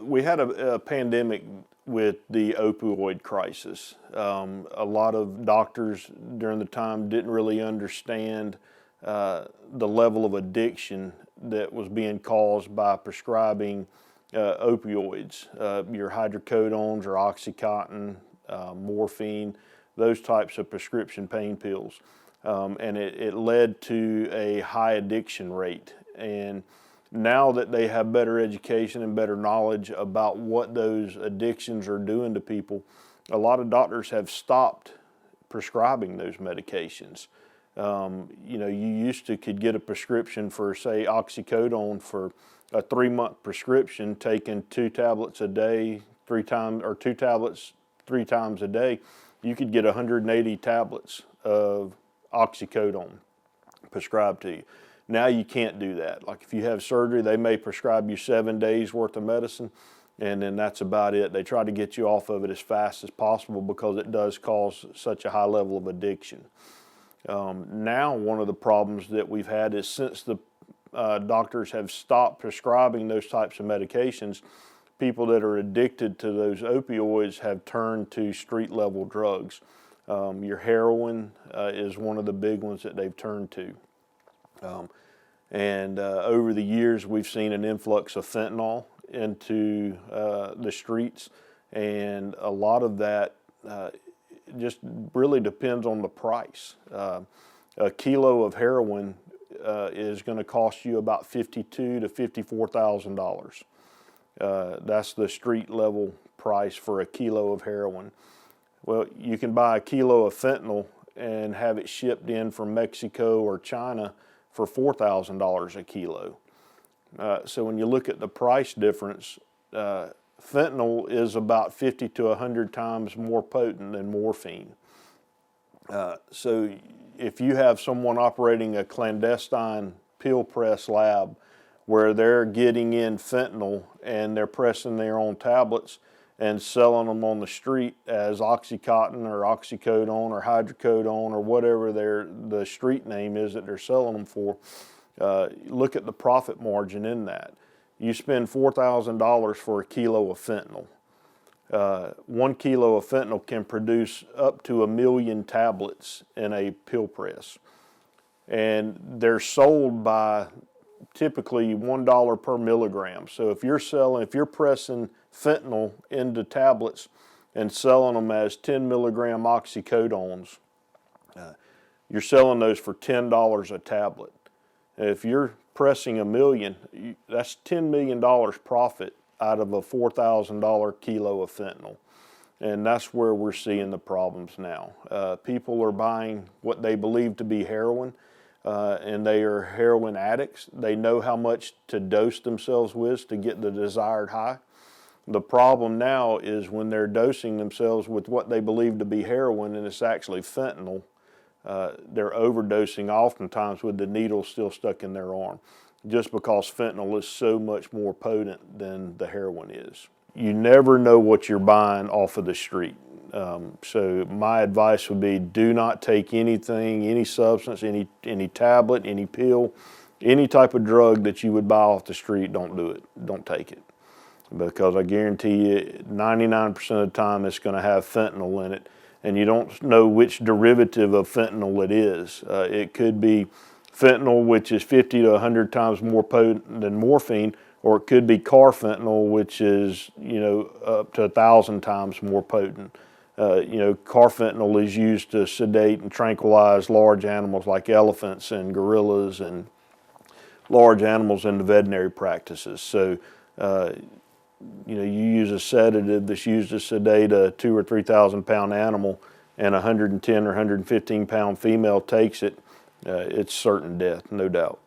we had a pandemic with the opioid crisis. A lot of doctors during the time didn't really understand the level of addiction that was being caused by prescribing opioids, your hydrocodones or Oxycontin, morphine, those types of prescription pain pills. And it led to a high addiction rate. And now that they have better education and better knowledge about what those addictions are doing to people, a lot of doctors have stopped prescribing those medications. You used to could get a prescription for, say, oxycodone for a 3-month prescription, taking 2 tablets a day, 3 times, or 2 tablets 3 times a day. You could get 180 tablets of oxycodone prescribed to you. Now you can't do that. Like if you have surgery, they may prescribe you 7 days worth of medicine, and then that's about it. They try to get you off of it as fast as possible because it does cause such a high level of addiction. Now one of the problems that we've had is since the doctors have stopped prescribing those types of medications, people that are addicted to those opioids have turned to street-level drugs. Your heroin is one of the big ones that they've turned to. Over the years, we've seen an influx of fentanyl into the streets, and a lot of that just really depends on the price. A kilo of heroin is going to cost you about $52,000 to $54,000. That's the street level price for a kilo of heroin. Well, you can buy a kilo of fentanyl and have it shipped in from Mexico or China for $4,000 a kilo. So when you look at the price difference, fentanyl is about 50 to 100 times more potent than morphine. So if you have someone operating a clandestine pill press lab where they're getting in fentanyl and they're pressing their own tablets and selling them on the street as Oxycontin or Oxycodone or hydrocodone or whatever the street name is that they're selling them for, look at the profit margin in that. You spend $4,000 for a kilo of fentanyl. 1 kilo of fentanyl can produce up to 1 million tablets in a pill press. And they're sold by typically $1 per milligram. So if you're pressing fentanyl into tablets and selling them as 10 milligram oxycodones, you're selling those for $10 a tablet. If you're pressing 1 million, that's $10 million profit out of a $4,000 kilo of fentanyl. And that's where we're seeing the problems now. People are buying what they believe to be heroin, and they are heroin addicts. They know how much to dose themselves with to get the desired high. The problem now is when they're dosing themselves with what they believe to be heroin and it's actually fentanyl, they're overdosing oftentimes with the needle still stuck in their arm, just because fentanyl is so much more potent than the heroin is. You never know what you're buying off of the street. So my advice would be do not take anything, any substance, any tablet, any pill, any type of drug that you would buy off the street. Don't do it. Don't take it. Because I guarantee you 99% of the time it's going to have fentanyl in it, and you don't know which derivative of fentanyl it is. It could be fentanyl, which is 50 to 100 times more potent than morphine, or it could be carfentanil, which is up to 1,000 times more potent. Carfentanil is used to sedate and tranquilize large animals like elephants and gorillas and large animals in the veterinary practices. So, you use a sedative that's used to sedate a 2,000 or 3,000 pound animal, and a 110 or 115 pound female takes it, it's certain death, no doubt.